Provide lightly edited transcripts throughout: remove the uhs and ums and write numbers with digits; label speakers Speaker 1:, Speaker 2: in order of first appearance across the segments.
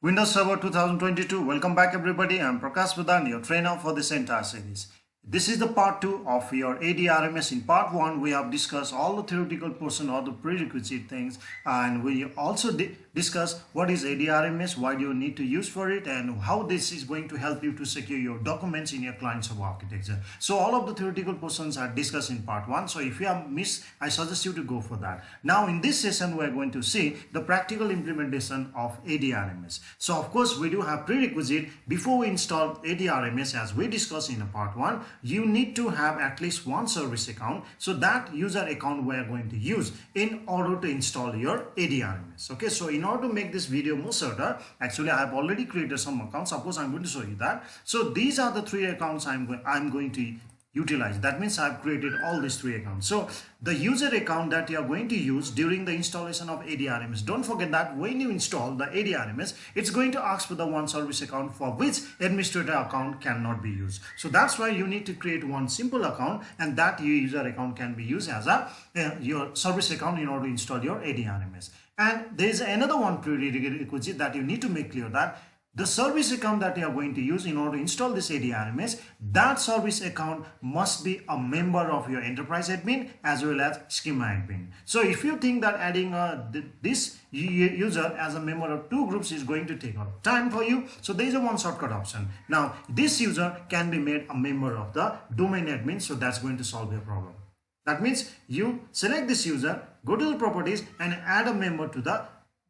Speaker 1: Windows Server 2022. Welcome back everybody. I'm Prakash Vedhan, your trainer for this entire series. This is the part 2 of your ADRMS. In part 1, we have discussed all the theoretical portion or the prerequisite things, and we also discuss what is ADRMS, why do you need to use for it, and how this is going to help you to secure your documents in your client-server architecture. So all of the theoretical portions are discussed in part 1. So if you have missed, I suggest you to go for that. Now in this session, we are going to see the practical implementation of ADRMS. So of course, we do have prerequisite before we install ADRMS. As we discussed in part 1, you need to have at least one service account. So that user account we are going to use in order to install your ADRMS. Okay, so in order to make this video more certain, actually I have already created some accounts. Suppose I'm going to show you that. So these are the 3 accounts I'm going to utilize. That means I've created all these 3 accounts. So the user account that you are going to use during the installation of ADRMS, don't forget that when you install the ADRMS, it's going to ask for the one service account for which administrator account cannot be used. So that's why you need to create one simple account, and that user account can be used as a your service account in order to install your ADRMS. And there is another one prerequisite that you need to make clear, that the service account that you are going to use in order to install this ADRMS, that service account must be a member of your enterprise admin as well as schema admin. So if you think that adding this user as a member of 2 groups is going to take a lot of time for you, so there is a one shortcut option. Now this user can be made a member of the domain admin, so that's going to solve your problem. That means you select this user, go to the properties and add a member to the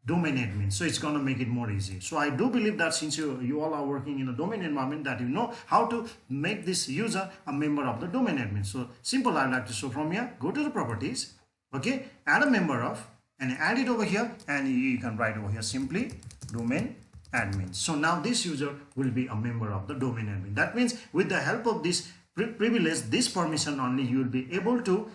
Speaker 1: domain admin. So it's going to make it more easy. So I do believe that since you all are working in a domain environment, that you know how to make this user a member of the domain admin. So simple, I'd like to show from here. Go to the properties, okay, add a member of, and add it over here, and you can write over here simply domain admin. So now this user will be a member of the domain admin. That means with the help of this privilege, this permission only, you will be able to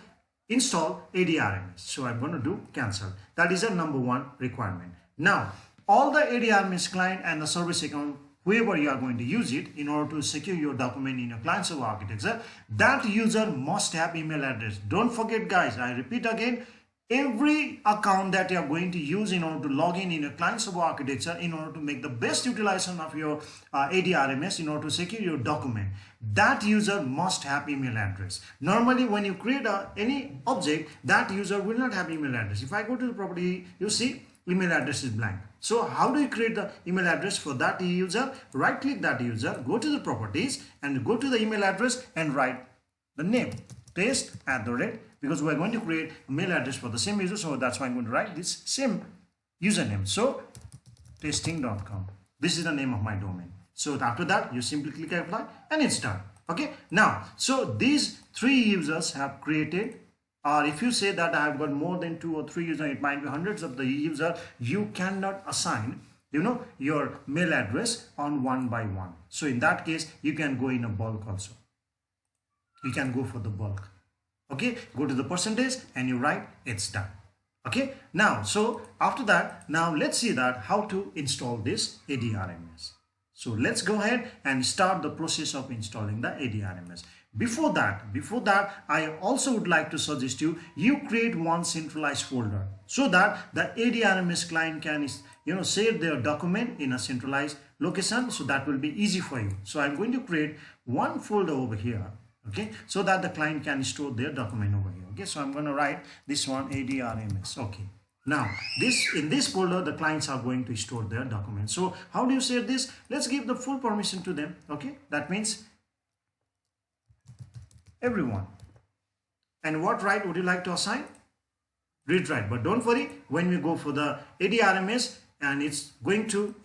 Speaker 1: install ADRMS. So I'm going to do cancel. That is a number 1 requirement. Now all the ADRMS client and the service account, whoever you are going to use it in order to secure your document in your client server architecture, that user must have email address. Don't forget guys, I repeat again, every account that you are going to use in order to log in your client server architecture, in order to make the best utilization of your ADRMS, in order to secure your document, that user must have email address. Normally when you create any object, that user will not have email address. If I go to the property, you see email address is blank. So how do you create the email address for that user? Right click that user, go to the properties and go to the email address and write the name, test @ because we're going to create a mail address for the same user. So that's why I'm going to write this same username. So testing.com. This is the name of my domain. So after that, you simply click apply and it's done. Okay. Now, so these 3 users have created, or if you say that I've got more than 2 or 3 users, it might be hundreds of the users, you cannot assign, your mail address on one by one. So in that case, you can go in a bulk also. You can go for the bulk. Okay, go to the percentage and you write it's done. Okay, now so after that, now let's see that how to install this ADRMS. So let's go ahead and start the process of installing the ADRMS. Before that, I also would like to suggest you create one centralized folder so that the ADRMS client can save their document in a centralized location. So that will be easy for you. So I'm going to create one folder over here. Okay, so that the client can store their document over here. Okay, so I'm going to write this one ADRMS. Okay, now in this folder the clients are going to store their document. So how do you save this? Let's give the full permission to them. Okay, that means everyone. And what right would you like to assign? Read write. But don't worry, when we go for the ADRMS and it's going to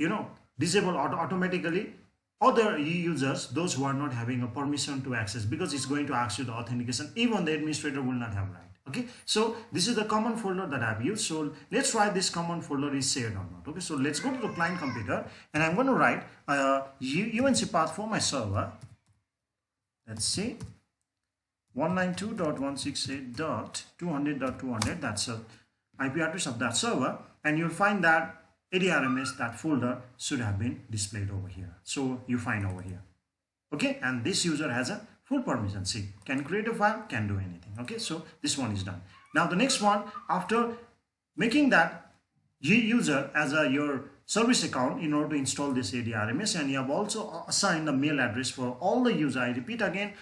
Speaker 1: disable automatically other users, those who are not having a permission to access, because it's going to ask you the authentication. Even the administrator will not have right. Okay, so this is the common folder that I've used. So let's try this common folder is shared or not. Okay, so let's go to the client computer and I'm going to write UNC path for my server. Let's see, 192.168.200.200. that's the IP address of that server, and you'll find that ADRMS, that folder should have been displayed over here. So you find over here. Okay, and this user has a full permission. See, can create a file, can do anything. Okay, so this one is done. Now the next one, after making that user as your service account in order to install this ADRMS, and you have also assigned a mail address for all the user. I repeat again,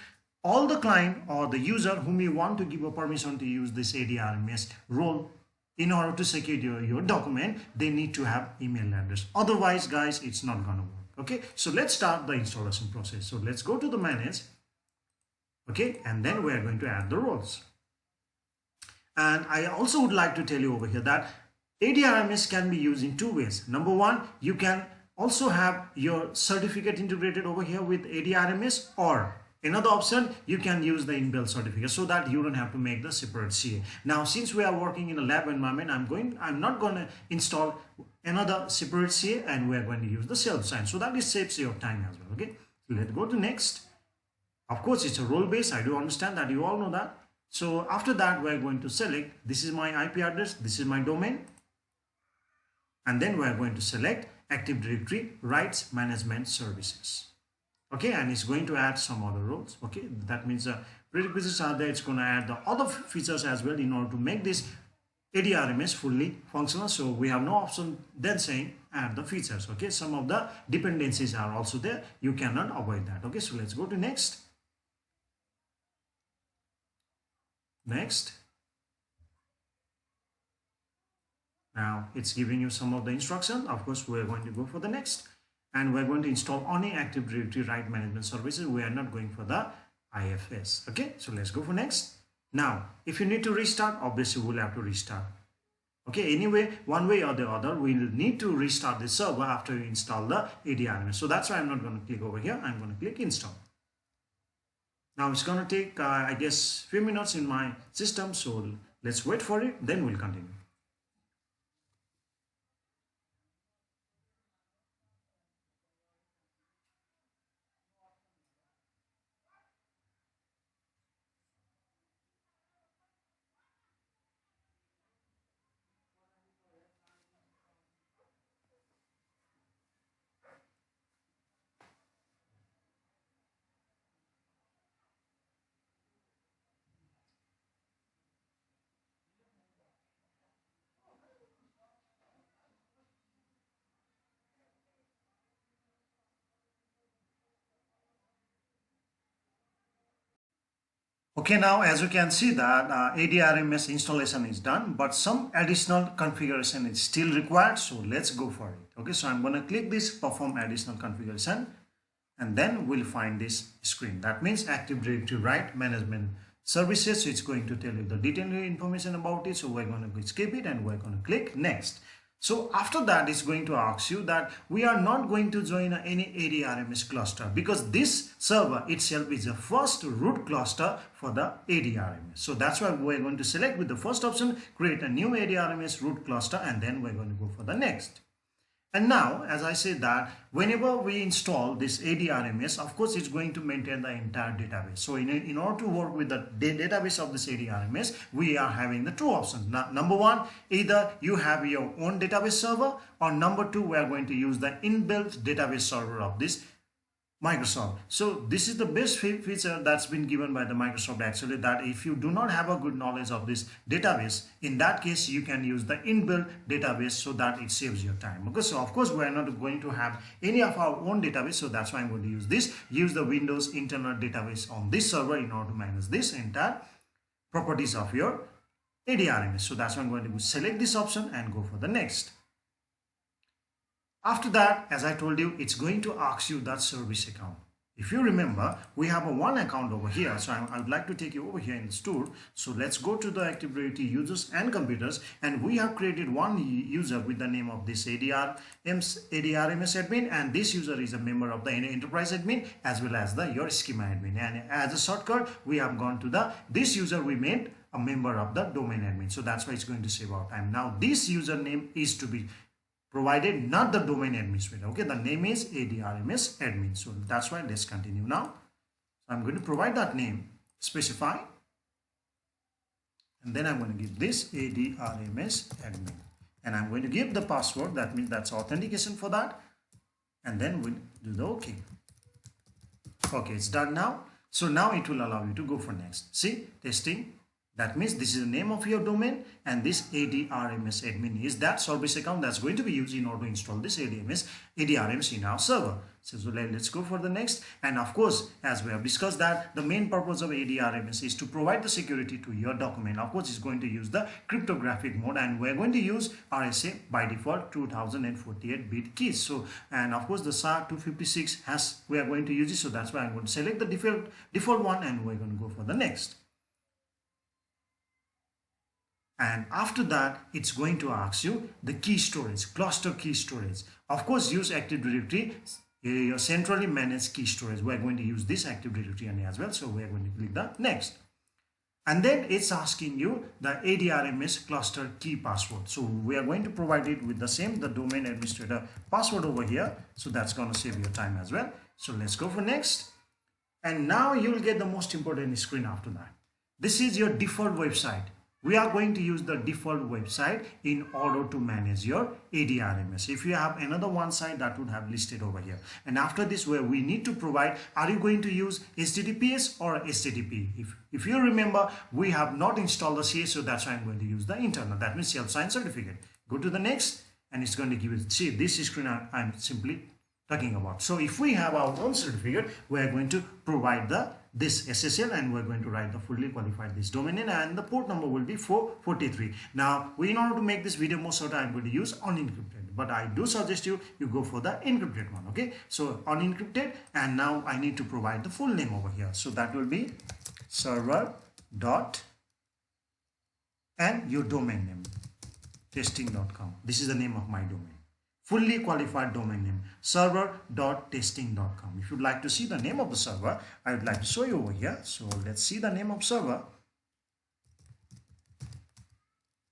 Speaker 1: all the client or the user whom you want to give a permission to use this ADRMS role in order to secure your document, they need to have email address. Otherwise, guys, it's not gonna work. Okay, so let's start the installation process. So let's go to the manage. Okay, and then we are going to add the roles. And I also would like to tell you over here that ADRMS can be used in two ways. Number one, you can also have your certificate integrated over here with ADRMS, or another option, you can use the inbuilt certificate so that you don't have to make the separate CA. Now, since we are working in a lab environment, I'm not going to install another separate CA, and we are going to use the self-sign, so that it saves your time as well. Okay, so let's go to next. Of course, it's a role based. I do understand that, you all know that. So after that, we're going to select, this is my IP address, this is my domain, and then we're going to select Active Directory Rights Management Services. Okay, and it's going to add some other roles. Okay, that means prerequisites are there. It's going to add the other features as well in order to make this ADRMS fully functional. So we have no option then saying add the features. Okay, some of the dependencies are also there. You cannot avoid that. Okay, so let's go to next. Next. Now it's giving you some of the instruction. Of course, we're going to go for the next, and we're going to install only Active Directory Right Management Services. We are not going for the IFS. Okay, so let's go for next. Now, if you need to restart, obviously we'll have to restart. Okay, anyway, one way or the other, we'll need to restart the server after you install the ADRMS. So that's why I'm not going to click over here. I'm going to click install. Now it's going to take, I guess, few minutes in my system. So let's wait for it. Then we'll continue. Okay, now as you can see that ADRMS installation is done, but some additional configuration is still required. So let's go for it. Okay, so I'm going to click this perform additional configuration, and then we'll find this screen. That means Active Directory Right Management Services. So it's going to tell you the detailed information about it. So we're going to skip it and we're going to click next. So after that, it's going to ask you that we are not going to join any ADRMS cluster, because this server itself is the first root cluster for the ADRMS. So that's why we're going to select with the first option, create a new ADRMS root cluster, and then we're going to go for the next. And now, as I said that whenever we install this ADRMS, of course, it's going to maintain the entire database. So in order to work with the database of this ADRMS, we are having the two options. Now, number one, either you have your own database server, or number two, we are going to use the inbuilt database server of this Microsoft. So this is the best feature that's been given by the Microsoft actually, that if you do not have a good knowledge of this database, in that case you can use the inbuilt database so that it saves your time. Okay, so of course we are not going to have any of our own database, so that's why I'm going to use this. Use the Windows internal database on this server in order to manage this entire properties of your ADRMS. So that's why I'm going to select this option and go for the next. After that, as I told you, it's going to ask you that service account. If you remember, we have a one account over here. So I would like to take you over here in this tool. So let's go to the Active Directory users and computers, and we have created one user with the name of this ADRMS admin, and this user is a member of the enterprise admin as well as your schema admin. And as a shortcut, we have gone to this user we made a member of the domain admin. So that's why it's going to save our time. Now this username is to be provided, not the domain administrator. Okay, the name is ADRMS admin. So that's why let's continue now. So I'm going to provide that name, specify, and then I'm going to give this ADRMS admin, and I'm going to give the password. That means that's authentication for that, and then we'll do the OK. Okay, it's done now. So now it will allow you to go for next. See, testing. That means this is the name of your domain, and this ADRMS admin is that service account that's going to be used in order to install this ADRMS in our server. So let's go for the next. And of course, as we have discussed, that the main purpose of ADRMS is to provide the security to your document. Of course, it's going to use the cryptographic mode, and we're going to use RSA by default 2048-bit keys. So, and of course, the SHA-256 we are going to use it. So that's why I'm going to select the default one, and we're going to go for the next. And after that, it's going to ask you the key storage, cluster key storage. Of course, use Active Directory, your centrally managed key storage. We're going to use this Active Directory as well. So we're going to click the next. And then it's asking you the ADRMS cluster key password. So we are going to provide it with the same, the domain administrator password over here. So that's going to save your time as well. So let's go for next. And now you'll get the most important screen after that. This is your default website. We are going to use the default website in order to manage your ADRMS. If you have another one site, that would have listed over here. And after this, where we need to provide, are you going to use HTTPS or HTTP? If you remember, we have not installed the CS, so that's why I'm going to use the internal. That means self-signed certificate. Go to the next, and it's going to give you, see this screen I'm simply talking about. So if we have our own certificate, we're going to provide this SSL, and we're going to write the fully qualified this domain name, and the port number will be 443. Now, in order to make this video more certain, I'm going to use unencrypted, but I do suggest you go for the encrypted one. Okay, so unencrypted, and now I need to provide the full name over here. So that will be server dot and your domain name testing.com. This is the name of my domain. Fully qualified domain name server.testing.com. If you'd like to see the name of the server, I would like to show you over here. So let's see the name of server.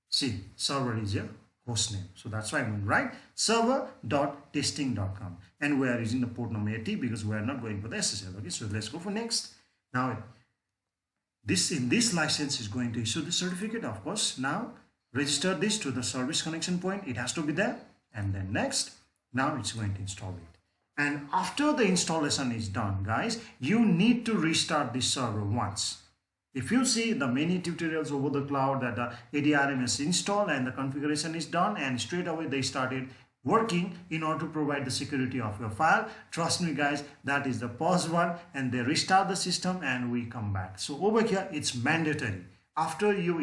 Speaker 1: See, server is your host name. So that's why I'm going to write server.testing.com, and we are using the port number 80 because we are not going for the SSL. Okay, so let's go for next. Now this license is going to issue the certificate. Of course, now register this to the service connection point. It has to be there. And then next, now it's going to install it. And after the installation is done, guys, you need to restart this server once. If you see the many tutorials over the cloud that the ADRMS installed and the configuration is done, and straight away they started working in order to provide the security of your file, trust me guys, that is the pause one, and they restart the system and we come back. So over here, it's mandatory. After you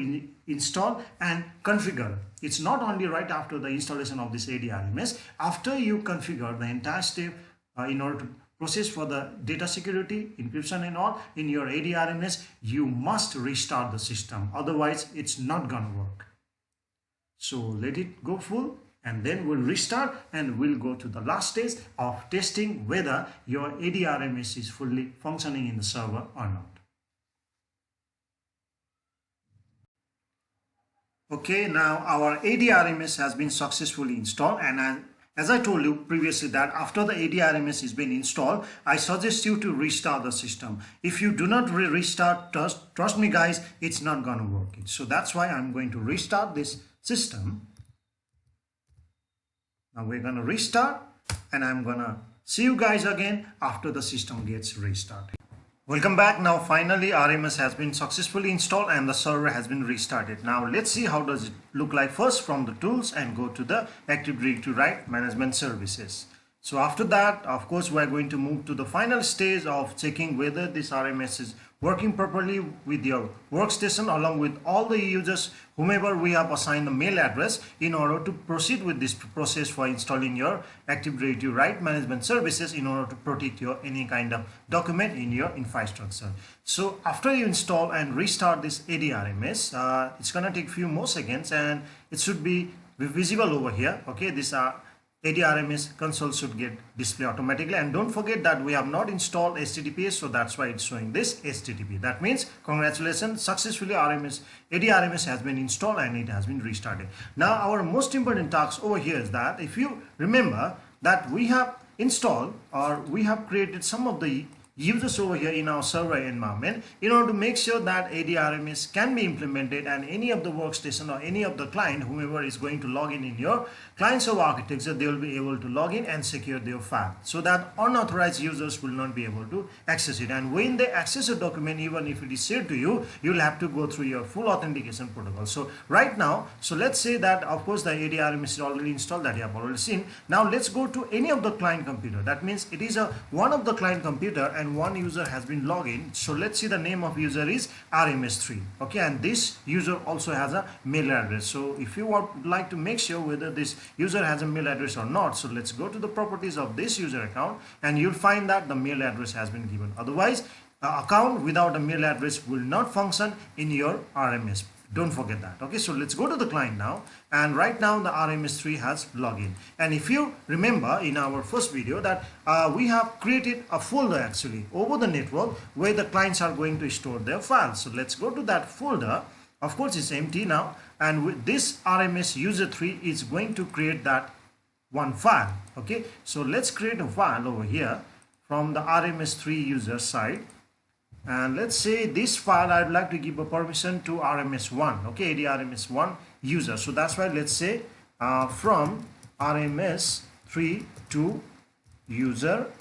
Speaker 1: install and configure, it's not only right after the installation of this ADRMS, after you configure the entire step in order to process for the data security, encryption and all in your ADRMS, you must restart the system. Otherwise, it's not gonna work. So let it go full, and then we'll restart and we'll go to the last stage of testing whether your ADRMS is fully functioning in the server or not. Okay, now our ADRMS has been successfully installed, and as I told you previously that after the ADRMS has been installed, I suggest you to restart the system. If you do not restart, trust me guys, it's not going to work. So that's why I'm going to restart this system. Now we're going to restart, and I'm going to see you guys again after the system gets restarted. Welcome back. Now finally RMS has been successfully installed and the server has been restarted. Now let's see how does it look like first from the tools and go to the Active Directory Write Management Services. So after that, of course, we are going to move to the final stage of checking whether this RMS is working properly with your workstation along with all the users whomever we have assigned the mail address in order to proceed with this process for installing your Active Directory Write Management Services in order to protect your any kind of document in your infrastructure. So after you install and restart this ADRMS, it's gonna take few more seconds and it should be visible over here. Okay, this ADRMS console should get display automatically, and don't forget that we have not installed HTTPS, so that's why it's showing this HTTP. That means congratulations, successfully ADRMS has been installed and it has been restarted. Now our most important task over here is that if you remember that we have installed or we have created some of the users over here in our server environment in order to make sure that ADRMS can be implemented, and any of the workstation or any of the client, whomever is going to log in your client server architecture, they will be able to log in and secure their file so that unauthorized users will not be able to access it. And when they access a document, even if it is shared to you, you'll have to go through your full authentication protocol. So right now, so let's say that of course the ADRMS is already installed, that you have already seen. Now let's go to any of the client computer. That means it is one of the client computer and one user has been logged in. So let's see, the name of user is RMS3. Okay, and this user also has a mail address. So if you would like to make sure whether this user has a mail address or not, so let's go to the properties of this user account and you'll find that the mail address has been given. Otherwise, account without a mail address will not function in your RMS. Don't forget that. Okay, so let's go to the client now, and right now the RMS3 has login. And if you remember in our first video that we have created a folder actually over the network where the clients are going to store their files. So let's go to that folder. Of course it's empty now, and with this RMS user 3 is going to create that one file. Okay, so let's create a file over here from the RMS3 user side. And let's say this file I'd like to give a permission to RMS1, okay, ADRMS1 user. So that's why let's say from RMS3 to user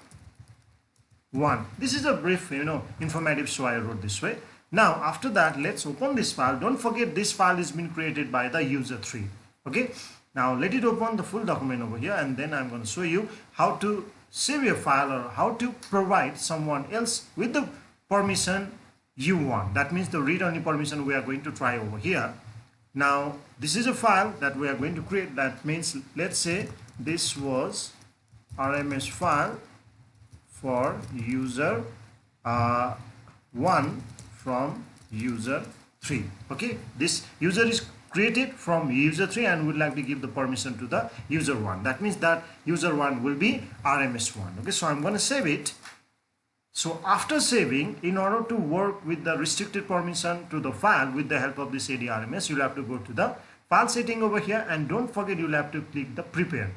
Speaker 1: 1. This is a brief, informative, so I wrote this way. Now after that, let's open this file. Don't forget this file has been created by the user 3. Okay, now let it open the full document over here, and then I'm going to show you how to save your file or how to provide someone else with the permission you want. That means the read-only permission we are going to try over here. Now this is a file that we are going to create. That means let's say this was RMS file for user 1 from user 3. Okay, this user is created from user 3 and would like to give the permission to the user 1. That means that user 1 will be RMS1. Okay, so I'm going to save it. So after saving, in order to work with the restricted permission to the file with the help of this ADRMS, you'll have to go to the file setting over here, and don't forget you'll have to click the prepare.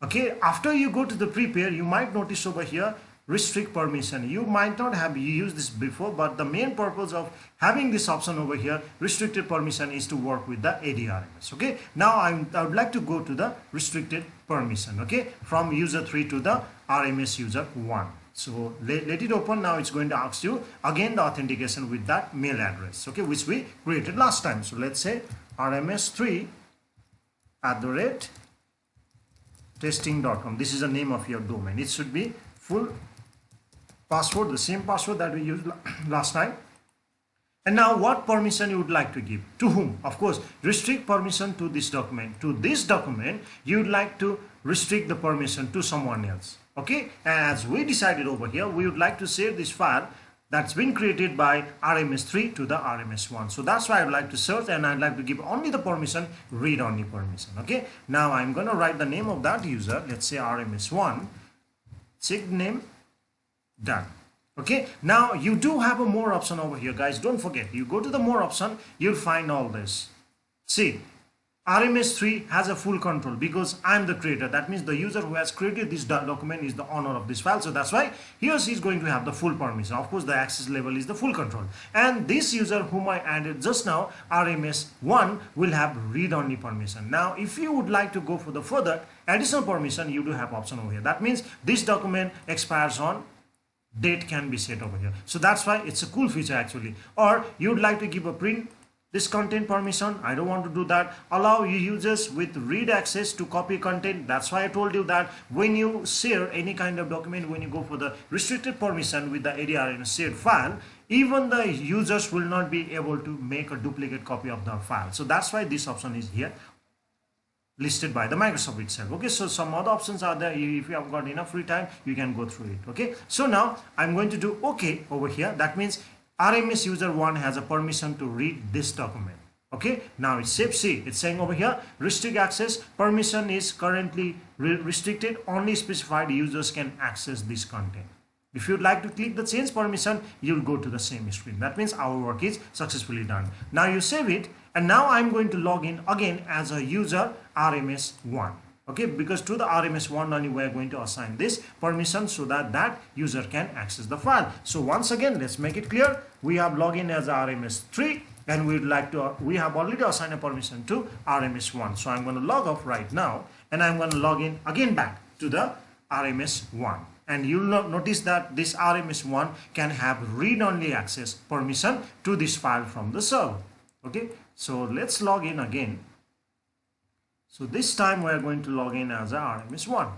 Speaker 1: Okay, after you go to the prepare, you might notice over here restrict permission. You might not have used this before, but the main purpose of having this option over here, restricted permission, is to work with the ADRMS. Okay, now I would like to go to the restricted permission, okay, from user 3 to the RMS user 1. So let it open. Now it's going to ask you again the authentication with that mail address, okay, which we created last time. So let's say rms3@testing.com. This is the name of your domain. It should be full password, the same password that we used last time. And now what permission you would like to give to whom? Of course, restrict permission to this document. To this document you would like to restrict the permission to someone else. Okay, as we decided over here, we would like to save this file that's been created by RMS3 to the RMS1. So that's why I'd like to search, and I'd like to give only the permission, read only permission. Okay, now I'm going to write the name of that user. Let's say RMS1, check name, done. Okay, now you do have a more option over here, guys. Don't forget, you go to the more option, you'll find all this. See, RMS3 has a full control because I'm the creator. That means the user who has created this document is the owner of this file. So that's why he or she is going to have the full permission. Of course, the access level is the full control. And this user whom I added just now, RMS1, will have read-only permission. Now, if you would like to go for the further additional permission, you do have option over here. That means this document expires on date can be set over here. So that's why it's a cool feature actually. Or you would like to give a print this content permission. I don't want to do that. Allow users with read access to copy content. That's why I told you that when you share any kind of document, when you go for the restricted permission with the ADRMS shared file, even the users will not be able to make a duplicate copy of the file. So that's why this option is here listed by the Microsoft itself. Okay, so some other options are there. If you have got enough free time, you can go through it. Okay, so now I'm going to do OK over here. That means RMS user 1 has a permission to read this document. Okay, now it's safe. See, it's saying over here restrict access, permission is currently restricted, only specified users can access this content. If you'd like to click the change permission, you'll go to the same screen. That means our work is successfully done. Now you save it, and now I'm going to log in again as a user RMS1. Okay, because to the RMS1 only we are going to assign this permission so that that user can access the file. So once again, let's make it clear. We have login as RMS3 and we have already assigned a permission to RMS1. So I'm going to log off right now and I'm going to log in again back to the RMS1. And you'll notice that this RMS1 can have read-only access permission to this file from the server. Okay, so let's log in again. So this time we are going to log in as a RMS1.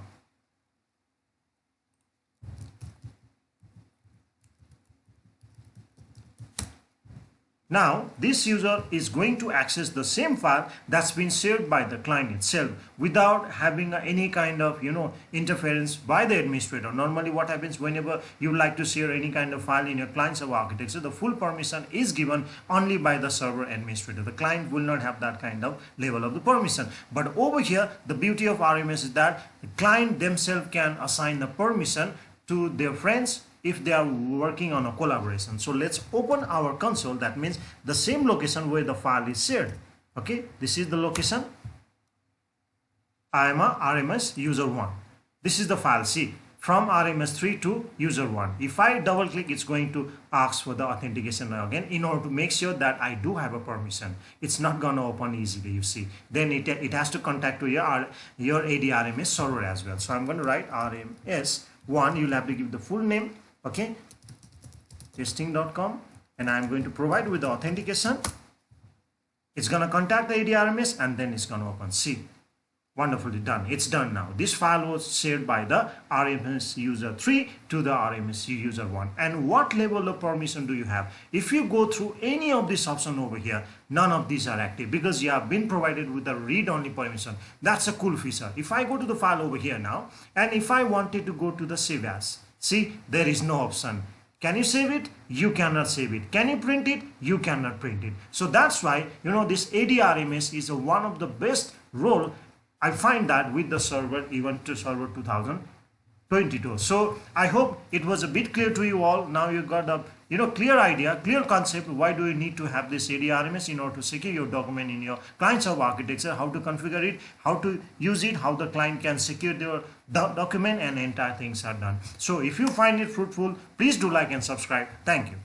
Speaker 1: Now this user is going to access the same file that's been shared by the client itself without having any kind of interference by the administrator. Normally what happens whenever you like to share any kind of file in your client server architecture, the full permission is given only by the server administrator. The client will not have that kind of level of the permission. But over here the beauty of RMS is that the client themselves can assign the permission to their friends if they are working on a collaboration. So let's open our console. That means the same location where the file is shared. Okay, this is the location. I am a RMS user 1. This is the file C from RMS3 to user 1. If I double click, it's going to ask for the authentication again in order to make sure that I do have a permission. It's not going to open easily, you see. Then it has to contact to your ADRMS server as well. So I'm going to write RMS1. You'll have to give the full name. Okay, testing.com, and I'm going to provide with the authentication. It's going to contact the ADRMS and then it's going to open. See, wonderfully done. It's done now. This file was shared by the RMS user 3 to the RMS user 1. And what level of permission do you have? If you go through any of this option over here, none of these are active because you have been provided with a read-only permission. That's a cool feature. If I go to the file over here now, and if I wanted to go to the save as, see, there is no option. Can you save it? You cannot save it. Can you print it? You cannot print it. So that's why, this ADRMS is one of the best role. I find that with the server, even to server 2022. So I hope it was a bit clear to you all. Now you got a clear idea, clear concept. Why do you need to have this ADRMS in order to secure your document in your client server architecture, how to configure it, how to use it, how the client can secure their document, and entire things are done. So if you find it fruitful, please do like and subscribe. Thank you.